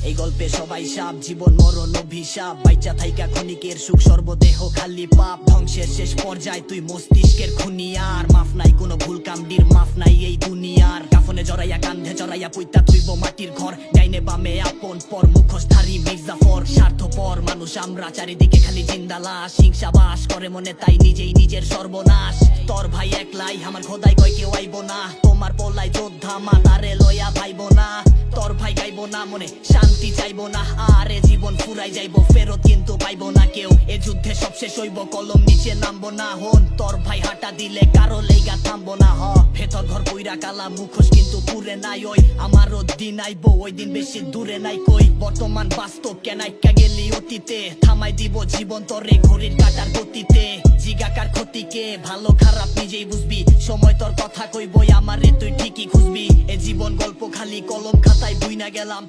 এই গল্পে সবাই সাপ, জীবন মরণ অভিশাপ। বাইচা থাইকা ক্ষণিকের সুখ, সর্বদেহ খালি পাপ। ধ্বংসের শেষ পর্যায় তুই মস্তিষ্কের খুনিয়ার। মাফ নাই কোনো ভুল কামডির, মাফ নাই এই দুনিয়ার। কাফনে জড়াইয়া কান্ধে জড়াইয়া পুইতা তুইব মাটির ঘর। ডাইনে বামে আপন পর, মুখোশধারী মির্জাফর। স্বার্থপর মানুষ আমরা, চারিদিকে খালি জিন্দা লাশ। হিংসা বাস করে মনে, তাই নিজেই নিজের সর্বনাশ। তোর ভাই একলাই, আমার খোদাই কয় কেউ আইব না। তোমার পোলাই যোদ্ধা, মাতারে লইয়া ভাইব না। তোর ভাই গাইব না মনে, শান্তি চাইব না। আরে জীবন ফুরাই যাইব, ফেরত কিন্তু পাইব না কেউ। এ যুদ্ধে সব শেষ হইব, কলম নিচে নামবো না। হন তোর ভাই হাঁটা দিলে কারো লেগা থামবো না। ভেতর ঘর কইরা কালা, মুখোশ কিন্তু পুরে নাই। ওই আমারও দিন আইব, ওই দিন বেশি দূরে নাই কই। বর্তমান বাস্তব কেনাইকা গেলি অতীতে। থামাই দিব জীবন তোরে ঘড়ির কাটার গতিতে। জিগাকার ক্ষতিকে, ভালো খারাপ নিজেই বুঝবি। সময় তোর কথা কইবই, আমারে তুই ঠিকই খুঁজবি। এ জীবন গল্প খালি কলম খাতায় বুইনা গেলাম।